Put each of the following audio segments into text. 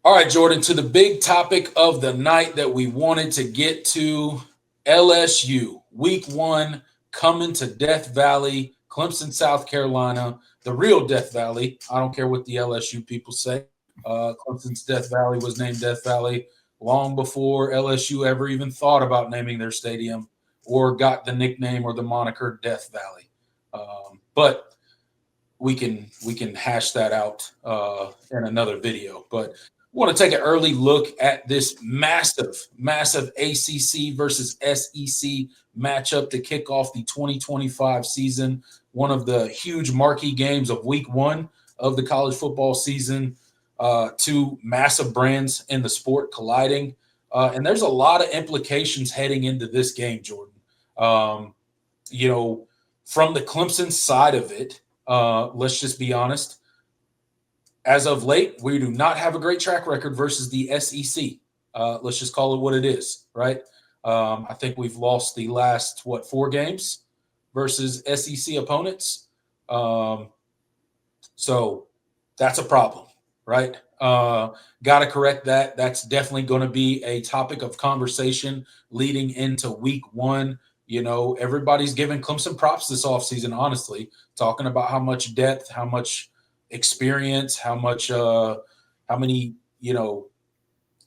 All right, Jordan, to the big topic of the night that we wanted to get to. LSU, week one, coming to Death Valley, Clemson, South Carolina, the real Death Valley. I don't care what the LSU people say. Clemson's Death Valley was named Death Valley long before LSU ever even thought about naming their stadium or got the nickname or the moniker Death Valley. But we can hash that out in another video. But want to take an early look at this massive ACC versus SEC matchup to kick off the 2025 season. One of the huge marquee games of week one of the college football season. Two massive brands in the sport colliding. And there's a lot of implications heading into this game, Jordan. From the Clemson side of it, let's just be honest. As of late, we do not have a great track record versus the SEC. Let's just call it what it is, right? I think we've lost the last, 4 games versus SEC opponents. So that's a problem, right? Got to correct that. That's definitely going to be a topic of conversation leading into week one. Everybody's giving Clemson props this offseason, honestly, talking about how much depth, how much experience, how many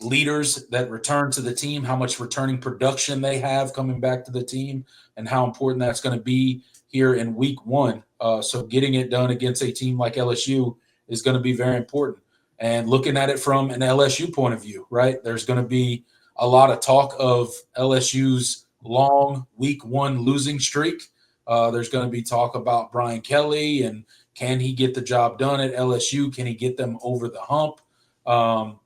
leaders that return to the team, how much returning production they have coming back to the team, and how important that's going to be here in week one. So getting it done against a team like LSU is going to be very important. And looking at it from an LSU point of view, right, there's going to be a lot of talk of LSU's long week one losing streak. There's going to be talk about Brian Kelly and can he get the job done at LSU? Can he get them over the hump? All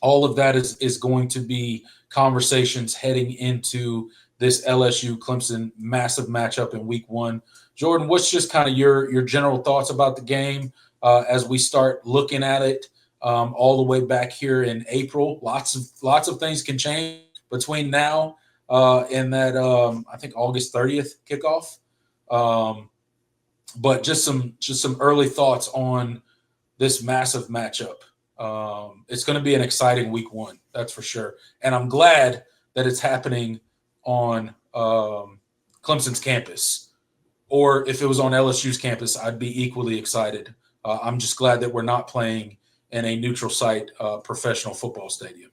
of that is going to be conversations heading into this LSU Clemson massive matchup in week one. Jordan, what's just kind of your general thoughts about the game as we start looking at it all the way back here in April? Lots of things can change between now and that I think August 30th kickoff. But just some early thoughts on this massive matchup. It's going to be an exciting week one, that's for sure. And I'm glad that it's happening on Clemson's campus. Or if it was on LSU's campus, I'd be equally excited. I'm just glad that we're not playing in a neutral site professional football stadium.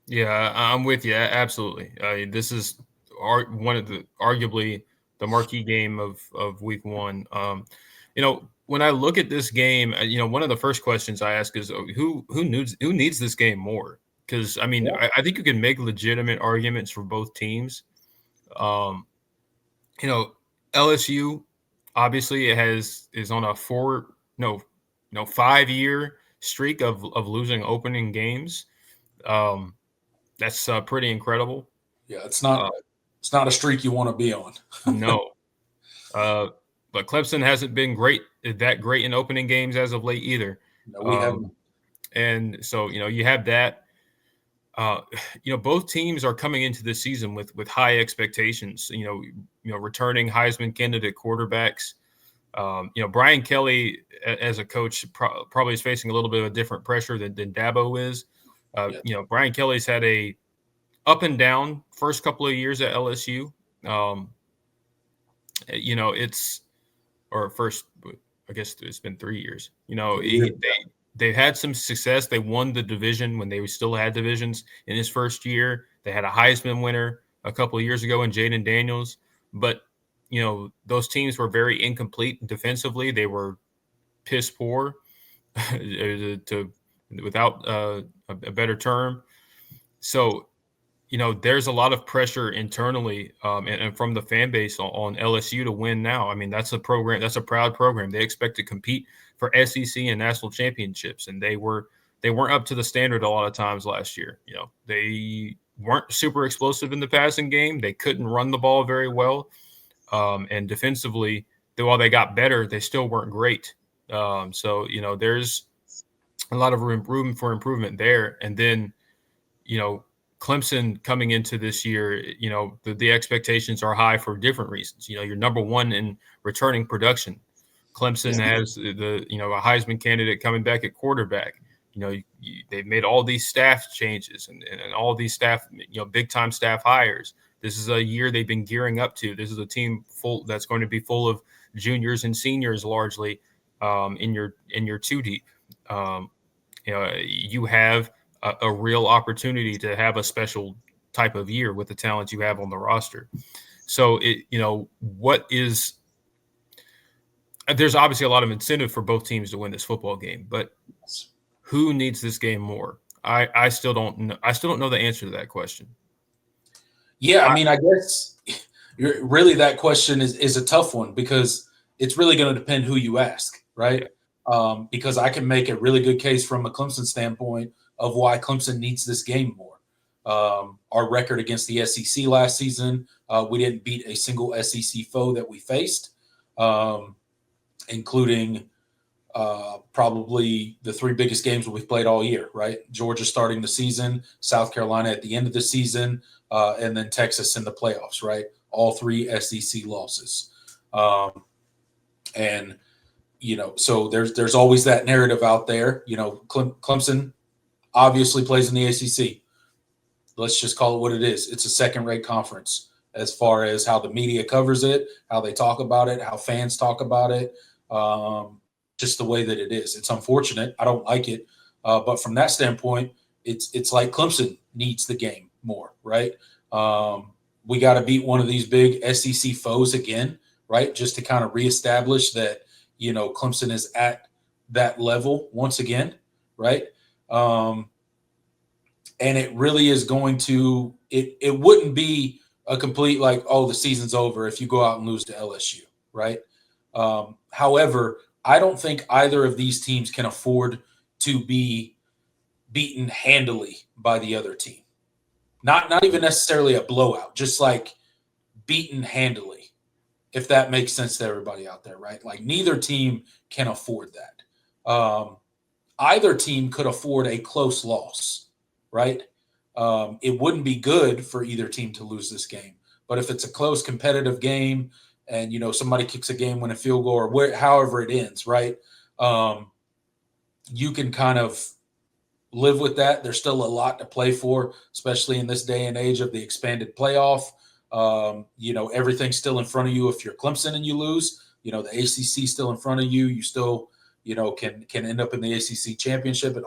Yeah, I'm with you. Absolutely. This is one of the arguably the marquee game of week one. When I look at this game, one of the first questions I ask is who needs this game more? Because I think you can make legitimate arguments for both teams. LSU obviously is on a 5-year streak of losing opening games. That's pretty incredible. Yeah, it's not a streak you want to be on. No. But Clemson hasn't been that great in opening games as of late either. No, we haven't. And so, you have that. Both teams are coming into this season with high expectations. Returning Heisman candidate quarterbacks. Brian Kelly as a coach probably is facing a little bit of a different pressure than Dabo is. Brian Kelly's had a up and down first couple of years at LSU. I guess it's been 3 years. They had some success. They won the division when they still had divisions in his first year. They had a Heisman winner a couple of years ago in Jaden Daniels. But, those teams were very incomplete defensively. They were piss poor, without a better term. So, there's a lot of pressure internally and from the fan base on LSU to win now. I mean, that's a proud program. They expect to compete for SEC and national championships, and they weren't up to the standard a lot of times last year. They weren't super explosive in the passing game. They couldn't run the ball very well, and defensively, while they got better, they still weren't great. So there's a lot of room for improvement there, and then Clemson coming into this year, the expectations are high for different reasons. You're number one in returning production. Clemson has a Heisman candidate coming back at quarterback. they've made all these staff changes and all these staff, big time staff hires. This is a year they've been gearing up to. This is a team that's going to be full of juniors and seniors largely in your two deep. You have a real opportunity to have a special type of year with the talent you have on the roster. So there's obviously a lot of incentive for both teams to win this football game, but who needs this game more? I still don't know. I still don't know the answer to that question. Yeah, I mean, I guess really that question is a tough one because it's really going to depend who you ask, right? Because I can make a really good case from a Clemson standpoint of why Clemson needs this game more. Our record against the SEC last season, we didn't beat a single SEC foe that we faced, including probably the three biggest games we've played all year, right? Georgia starting the season, South Carolina at the end of the season, and then Texas in the playoffs, right? All three SEC losses. And, so there's always that narrative out there. Clemson obviously plays in the ACC. Let's just call it what it is. It's a second-rate conference as far as how the media covers it, how they talk about it, how fans talk about it, just the way that it is. It's unfortunate. I don't like it. But from that standpoint, it's like Clemson needs the game more, right? We got to beat one of these big SEC foes again, right? Just to kind of reestablish that, Clemson is at that level once again, right? And it really is going to – it wouldn't be a complete like, oh, the season's over if you go out and lose to LSU, right? However, I don't think either of these teams can afford to be beaten handily by the other team. Not even necessarily a blowout, just like beaten handily, if that makes sense to everybody out there, right? Like neither team can afford that. Either team could afford a close loss, right? It wouldn't be good for either team to lose this game. But if it's a close competitive game and, somebody kicks a game-winning field goal or however it ends, right, you can kind of live with that. There's still a lot to play for, especially in this day and age of the expanded playoff. Everything's still in front of you if you're Clemson and you lose. The ACC still in front of you. You still, can end up in the ACC championship and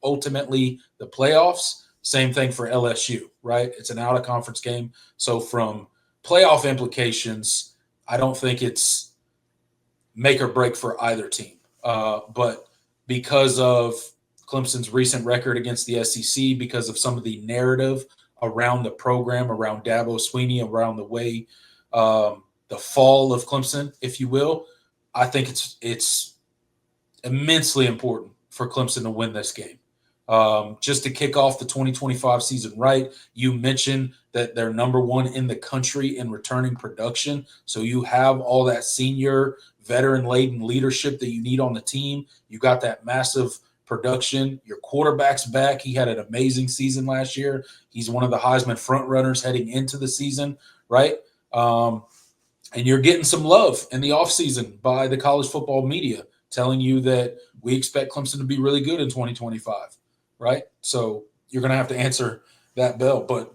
ultimately the playoffs. Same thing for LSU, right? It's an out-of-conference game. So from playoff implications, I don't think it's make or break for either team. But because of Clemson's recent record against the SEC, because of some of the narrative around the program, around Dabo Swinney, around the way the fall of Clemson, if you will, I think it's immensely important for Clemson to win this game. Just to kick off the 2025 season right, you mentioned that they're number one in the country in returning production. So you have all that senior, veteran-laden leadership that you need on the team. You got that massive production. Your quarterback's back. He had an amazing season last year. He's one of the Heisman frontrunners heading into the season, right? And you're getting some love in the offseason by the college football media telling you that we expect Clemson to be really good in 2025. Right? So you're going to have to answer that bell. But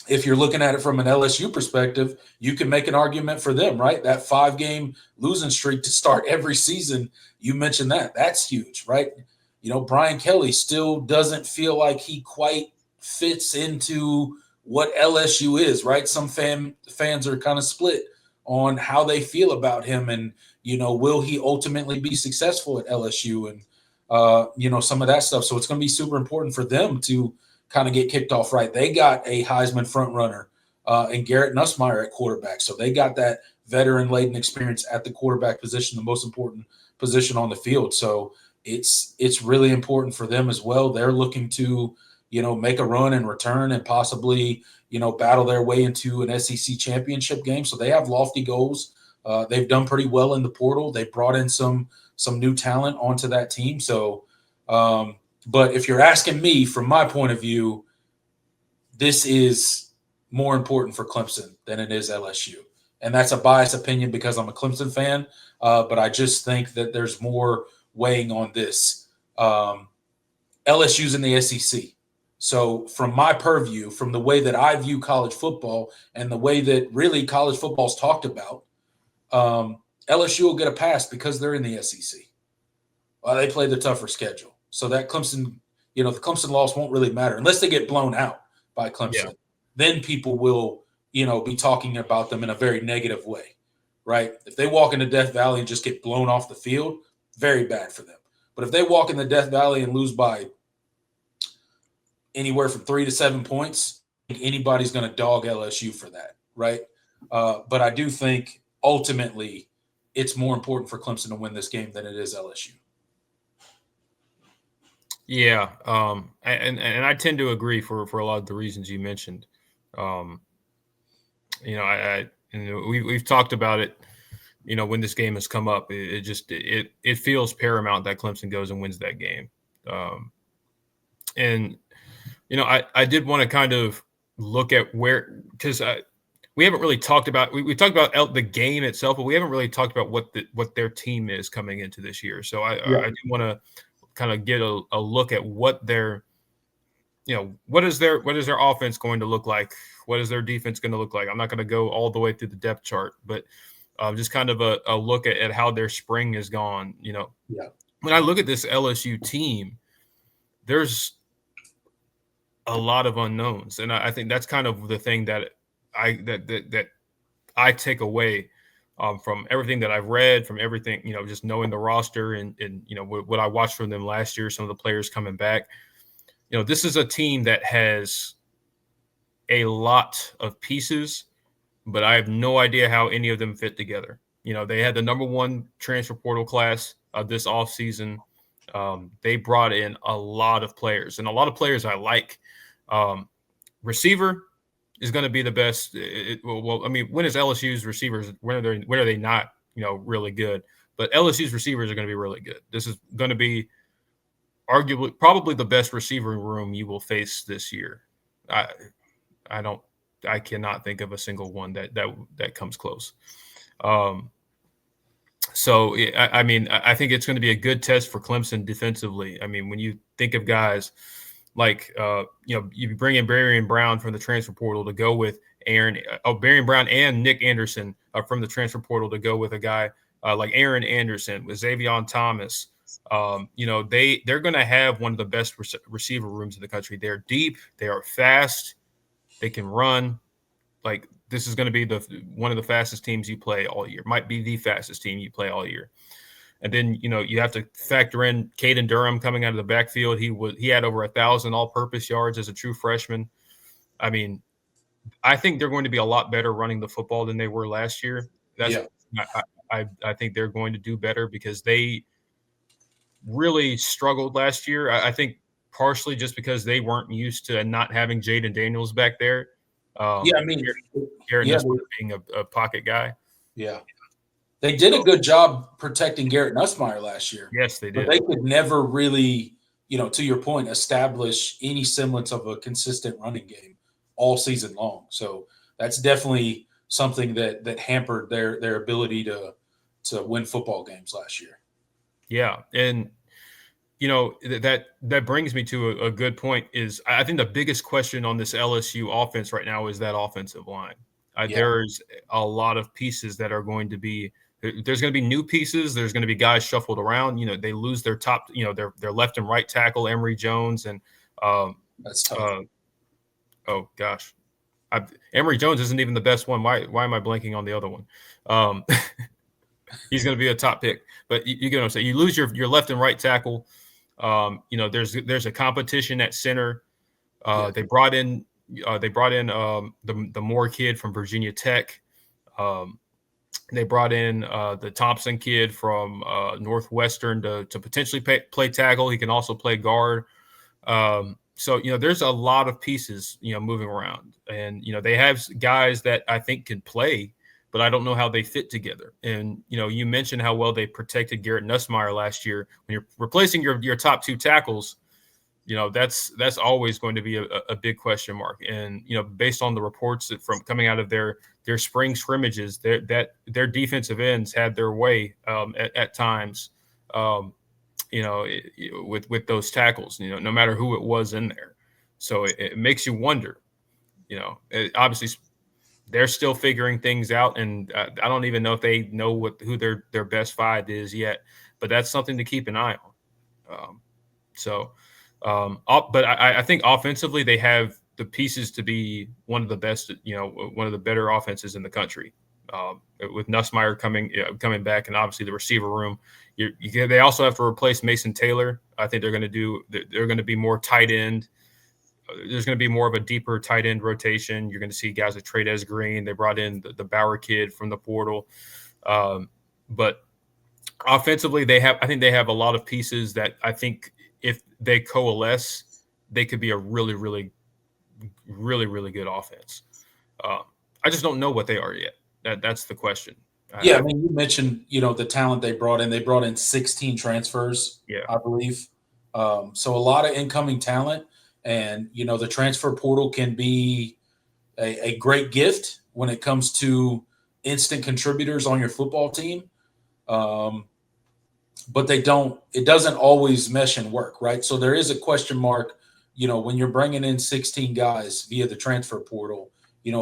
if you're looking at it from an LSU perspective, you can make an argument for them, right? That 5-game losing streak to start every season, you mentioned that. That's huge, right? Brian Kelly still doesn't feel like he quite fits into what LSU is, right? Some fans are kind of split on how they feel about him and, will he ultimately be successful at LSU and, some of that stuff. So it's going to be super important for them to kind of get kicked off right. They got a Heisman front runner and Garrett Nussmeier at quarterback. So they got that veteran-laden experience at the quarterback position, the most important position on the field. So it's really important for them as well. They're looking to, make a run and return and possibly, battle their way into an SEC championship game. So they have lofty goals. They've done pretty well in the portal. They brought in some new talent onto that team. So, but if you're asking me from my point of view, this is more important for Clemson than it is LSU. And that's a biased opinion because I'm a Clemson fan. But I just think that there's more weighing on this LSU's in the SEC. So from my purview, from the way that I view college football and the way that really college football is talked about, LSU will get a pass because they're in the SEC. Well, they play the tougher schedule. So that Clemson, the Clemson loss won't really matter unless they get blown out by Clemson. Yeah. Then people will, be talking about them in a very negative way, right? If they walk into Death Valley and just get blown off the field, very bad for them. But if they walk in the Death Valley and lose by anywhere from 3 to 7 points, anybody's going to dog LSU for that, right? But I do think ultimately it's more important for Clemson to win this game than it is LSU. Yeah, and I tend to agree for a lot of the reasons you mentioned. We've talked about it. When this game has come up, it feels paramount that Clemson goes and wins that game. I did want to kind of look at where, because we haven't really talked about we talked about the game itself, but we haven't really talked about what their team is coming into this year. So I do want to kind of get a look at what their what is their offense going to look like? What is their defense going to look like? I'm not going to go all the way through the depth chart, but just kind of a look at how their spring has gone. When I look at this LSU team, there's a lot of unknowns, and I think that's kind of the thing that I take away from everything that I've read, from everything, just knowing the roster and what I watched from them last year, some of the players coming back. This is a team that has a lot of pieces, but I have no idea how any of them fit together. They had the number 1 transfer portal class this offseason. They brought in a lot of players, and a lot of players I like. Receiver is going to be the best. When is LSU's receivers? When are they not, really good? But LSU's receivers are going to be really good. This is going to be arguably probably the best receiving room you will face this year. I cannot think of a single one that comes close. So I think it's going to be a good test for Clemson defensively. When you think of guys like you bring in Barian Brown from the transfer portal to go with Barian Brown and Nick Anderson from the transfer portal to go with a guy like Aaron Anderson with Xavion Thomas. They're going to have one of the best receiver rooms in the country. They're deep, they are fast, they can run. Like, this is going to be one of the fastest teams you play all year. Might be the fastest team you play all year. And then, you have to factor in Caden Durham coming out of the backfield. He had over 1,000 all-purpose yards as a true freshman. I think they're going to be a lot better running the football than they were last year. I think they're going to do better because they really struggled last year. I think partially just because they weren't used to not having Jaden Daniels back there. Garrett Nussmeier being a pocket guy. Yeah. They did a good job protecting Garrett Nussmeier last year. Yes, they did. But they could never really, to your point, establish any semblance of a consistent running game all season long. So that's definitely something that hampered their ability to win football games last year. Yeah, and that brings me to a good point. Is I think the biggest question on this LSU offense right now is that offensive line. There's a lot of pieces that are going to be. There's going to be new pieces. There's going to be guys shuffled around. They lose their top. Their left and right tackle, Emory Jones, and that's tough. Oh gosh, Emory Jones isn't even the best one. Why am I blanking on the other one? He's going to be a top pick, but you get what I'm saying. You lose your left and right tackle. There's a competition at center. They brought in the Moore kid from Virginia Tech. They brought in the Thompson kid from Northwestern to potentially play tackle. He can also play guard. So there's a lot of pieces moving around, and they have guys that I think can play, but I don't know how they fit together. And you mentioned how well they protected Garrett Nussmeier last year. When you're replacing your top 2 tackles, that's always going to be a big question mark. And based on the reports from coming out of their spring scrimmages, their defensive ends had their way at times. with those tackles, no matter who it was in there. So it makes you wonder, obviously they're still figuring things out, and I don't even know if they know who their best five is yet, but that's something to keep an eye on. But I think offensively they have the pieces to be one of the best, one of the better offenses in the country. With Nussmeier coming back, and obviously the receiver room, they also have to replace Mason Taylor. I think they're going to be more tight end. There's going to be more of a deeper tight end rotation. You're going to see guys like Trades Green. They brought in the Bauer kid from the portal. But offensively, I think they have a lot of pieces that I think if they coalesce, they could be a really, really, really, really good offense. I just don't know what they are yet. That's the question. Yeah, I mean, you mentioned, the talent they brought in. They brought in 16 transfers, I believe. So a lot of incoming talent. And, the transfer portal can be a great gift when it comes to instant contributors on your football team. But it doesn't always mesh and work, right? So there is a question mark, when you're bringing in 16 guys via the transfer portal,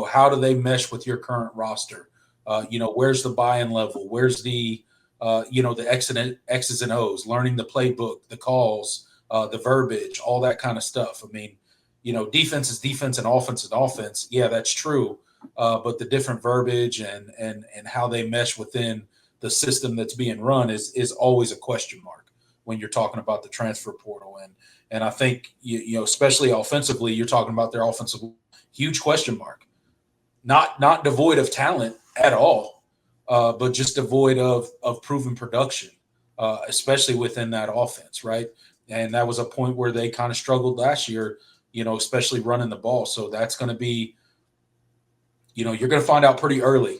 how do they mesh with your current roster? Where's the buy-in level? Where's the X's and O's, learning the playbook, the calls, the verbiage, all that kind of stuff. I mean, defense is defense and offense is offense. Yeah, that's true. But the different verbiage and how they mesh within the system that's being run is always a question mark when you're talking about the transfer portal. And I think, especially offensively, you're talking about their offensive huge question mark. Not devoid of talent at all, but just devoid of proven production, especially within that offense, right? And that was a point where they kind of struggled last year, especially running the ball. So that's going to be, you're going to find out pretty early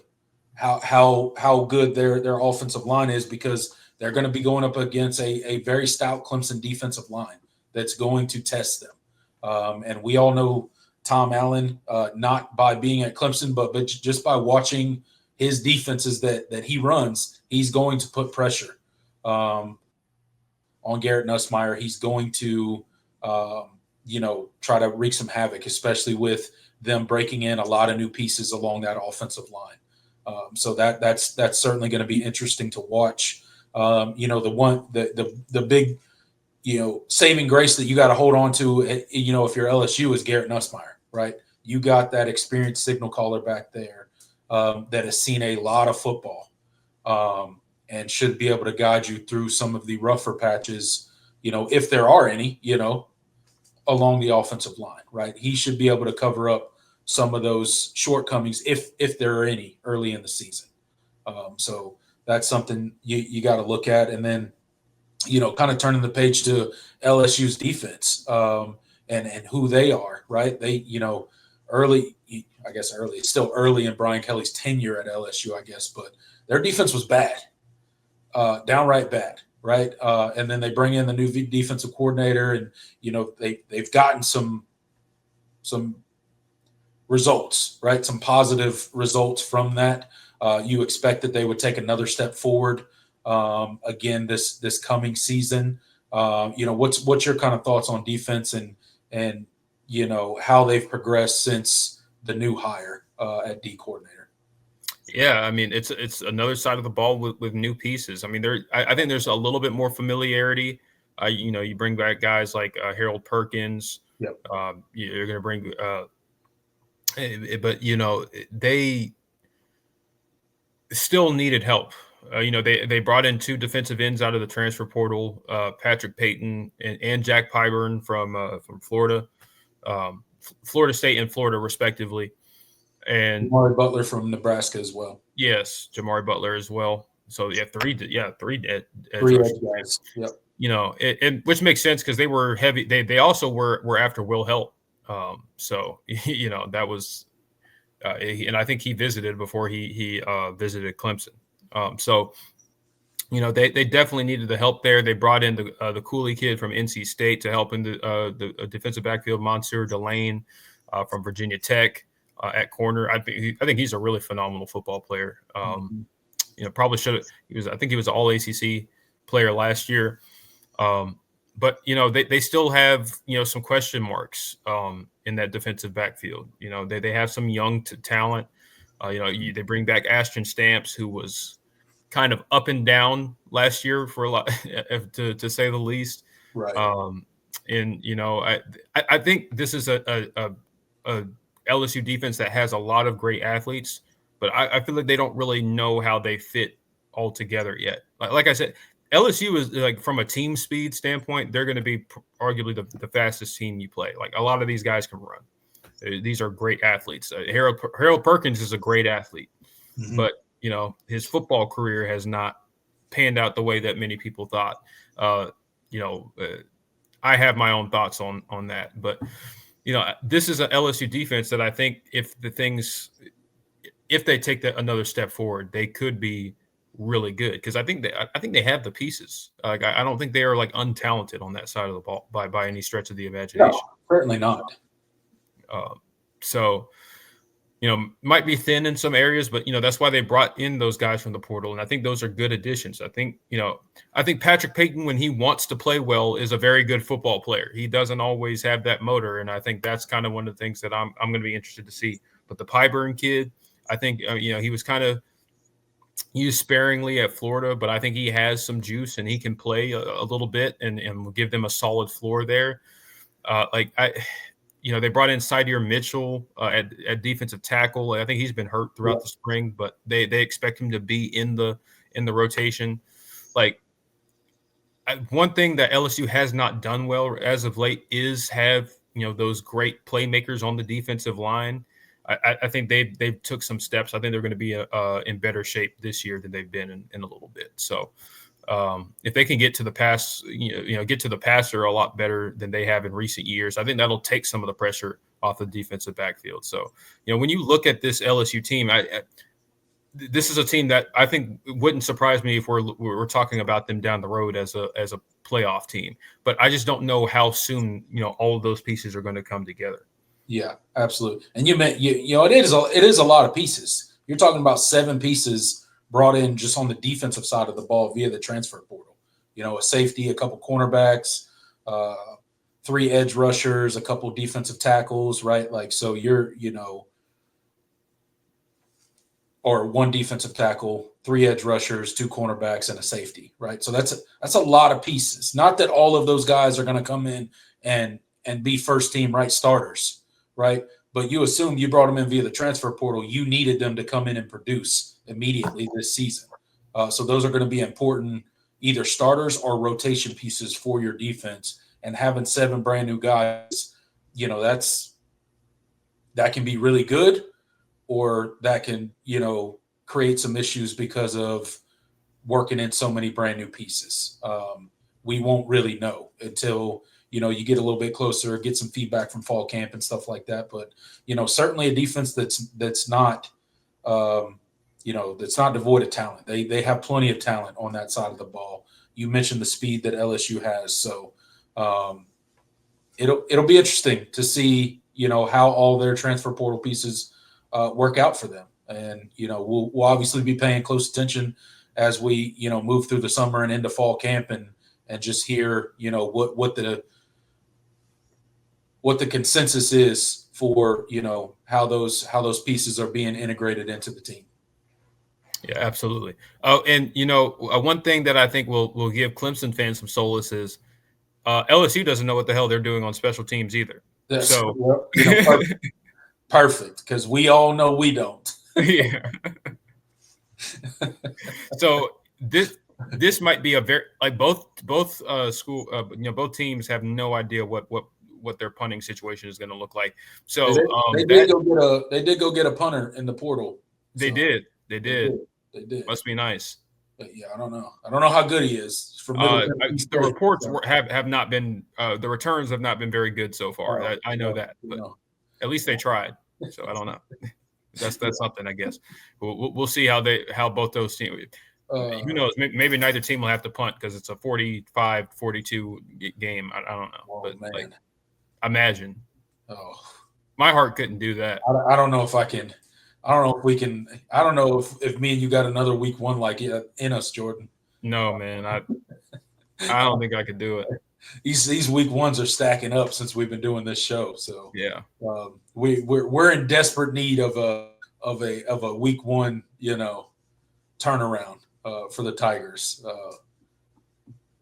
how good their offensive line is, because they're going to be going up against a very stout Clemson defensive line that's going to test them. And we all know Tom Allen, not by being at Clemson, but just by watching his defenses that he runs, he's going to put pressure on Garrett Nussmeier. He's going to, try to wreak some havoc, especially with them breaking in a lot of new pieces along that offensive line. So that's certainly going to be interesting to watch. The big, saving grace that you got to hold on to, if you're LSU, is Garrett Nussmeier, right? You got that experienced signal caller back there that has seen a lot of football and should be able to guide you through some of the rougher patches, if there are any, along the offensive line, right? He should be able to cover up some of those shortcomings if there are any early in the season. So that's something you got to look at. And then, kind of turning the page to LSU's defense and who they are, right? They, early, it's still early in Brian Kelly's tenure at LSU, I guess, but their defense was bad, downright bad, right? And then they bring in the new defensive coordinator, and, they've gotten some results, right? Some positive results from that. You expect that they would take another step forward again this coming season. What's your kind of thoughts on defense and how they've progressed since the new hire at D coordinator? Yeah, I mean, it's another side of the ball with new pieces. I mean, I think there's a little bit more familiarity. You bring back guys like Harold Perkins. Yep. You're going to bring, but they still needed help. They brought in two defensive ends out of the transfer portal, Patrick Payton and Jack Pyburn from Florida, Florida State and Florida respectively. And Jamari Butler from Nebraska as well. Yes, Jamari Butler as well. So three edge guys. Yep. Which makes sense because they were heavy. They also were after Will Help. So that was, and I think he visited before he visited Clemson. So they definitely needed the help there. They brought in the Cooley kid from NC State to help in the defensive backfield, Monsieur Delane from Virginia Tech. At corner, I think he's a really phenomenal football player. Probably should have. I think he was an All ACC player last year. But they still have some question marks in that defensive backfield. They have some young talent. They bring back Ashton Stamps, who was kind of up and down last year for a lot, to say the least. Right. And I think this is a LSU defense that has a lot of great athletes, but I feel like they don't really know how they fit all together yet. Like I said, LSU is like, from a team speed standpoint, they're going to be arguably the fastest team you play. Like, a lot of these guys can run. These are great athletes. Harold Perkins is a great athlete, but his football career has not panned out the way that many people thought. I have my own thoughts on that, but this is an LSU defense that I think if they take another step forward, they could be really good, because I think they have the pieces. Like, I don't think they are like untalented on that side of the ball by any stretch of the imagination. No, certainly not. So might be thin in some areas, but that's why they brought in those guys from the portal, and I think those are good additions. I think Patrick Payton, when he wants to play well, is a very good football player. He doesn't always have that motor, and I think that's kind of one of the things that I'm going to be interested to see. But the Pyburn kid, I think he was kind of used sparingly at Florida, but I think he has some juice and he can play a little bit and will give them a solid floor there. They brought in Sydir Mitchell at defensive tackle. I think he's been hurt throughout the spring, but they expect him to be in the rotation. One thing that LSU has not done well as of late is have those great playmakers on the defensive line. I think they took some steps. I think they're going to be in better shape this year than they've been in a little bit. So if they can get to the pass, get to the passer a lot better than they have in recent years, I think that'll take some of the pressure off the defensive backfield. So when you look at this LSU team, this is a team that I think wouldn't surprise me if we're talking about them down the road as a playoff team. But I just don't know how soon all of those pieces are going to come together. Yeah, absolutely. And it is a lot of pieces. You're talking about 7 pieces brought in just on the defensive side of the ball via the transfer portal. A safety, a couple cornerbacks, 3 edge rushers, a couple defensive tackles, right? So or 1 defensive tackle, 3 edge rushers, 2 cornerbacks, and a safety, right? So that's a lot of pieces. Not that all of those guys are going to come in and be first team starters, right? But you assume you brought them in via the transfer portal. You needed them to come in and produce immediately this season. So those are going to be important, either starters or rotation pieces for your defense. And having 7 brand new guys, that can be really good, or that can, create some issues because of working in so many brand new pieces. We won't really know until you get a little bit closer, get some feedback from fall camp and stuff like that. But certainly a defense that's not devoid of talent. They have plenty of talent on that side of the ball. You mentioned the speed that LSU has, so it'll be interesting to see how all their transfer portal pieces work out for them. And we'll obviously be paying close attention as we move through the summer and into fall camp and just hear what the consensus is for how those pieces are being integrated into the team. Yeah, absolutely. Oh, and one thing that I think will give Clemson fans some solace is LSU doesn't know what the hell they're doing on special teams either. Perfect, because we all know we don't. Yeah. So this might be a very both both teams have no idea what their punting situation is going to look like. So they did go get a punter in the portal. They did. They did. Must be nice. But yeah, I don't know how good he is. The reports have not been the returns have not been very good so far. I know that, but at least they tried. So I don't know. That's something, I guess. We'll see how both those teams. Who knows? Maybe neither team will have to punt because it's a 45-42 game. I don't know, but imagine. Oh, my heart couldn't do that. I don't know if I can. I don't know if we can. I don't know if me and you got another week 1 in us, Jordan. No, man. I don't think I could do it. These week ones are stacking up since we've been doing this show. So Yeah. We're in desperate need of a week one, turnaround for the Tigers.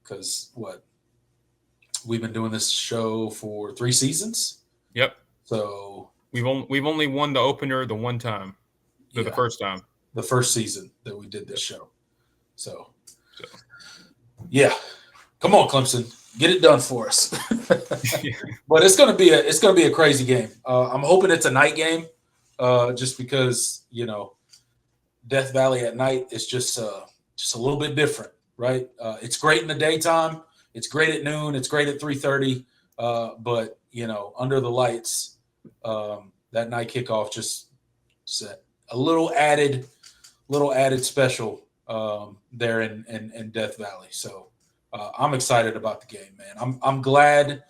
Because we've been doing this show for 3 seasons. Yep. So we've only won the opener the one time, the first time, the first season that we did this show. So yeah, come on, Clemson, get it done for us. But it's gonna be a crazy game. I'm hoping it's a night game, just because Death Valley at night is just a little bit different, right? It's great in the daytime. It's great at noon. It's great at 3:30. But under the lights, that night kickoff just set a little added special there in Death Valley. So I'm excited about the game, man. I'm glad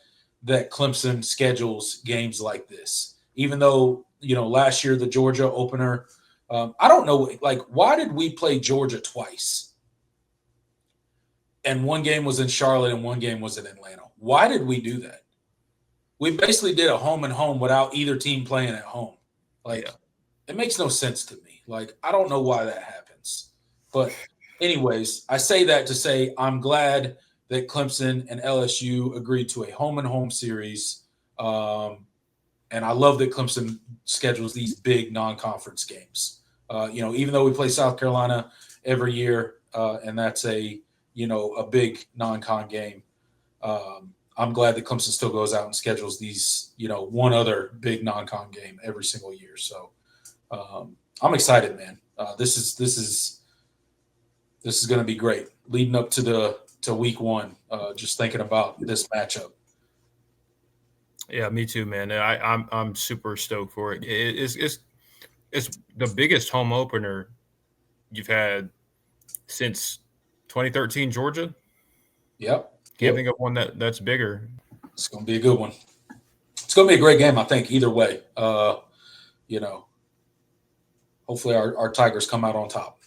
that Clemson schedules games like this, even though last year the Georgia opener. I don't know, why did we play Georgia twice? And one game was in Charlotte and one game was in Atlanta. Why did we do that? We basically did a home and home without either team playing at home. It makes no sense to me. I don't know why that happens. But anyways, I say that to say I'm glad that Clemson and LSU agreed to a home and home series. And I love that Clemson schedules these big non-conference games. Even though we play South Carolina every year, and that's a big non-con game. I'm glad that Clemson still goes out and schedules these, one other big non-con game every single year. So I'm excited, man. This is going to be great. Leading up to week one, just thinking about this matchup. Yeah, me too, man. I'm super stoked for it. It's the biggest home opener you've had since 2013 Georgia. Yep. Can't think of one that's bigger. It's going to be a good one. It's going to be a great game, I think, either way. Hopefully our Tigers come out on top.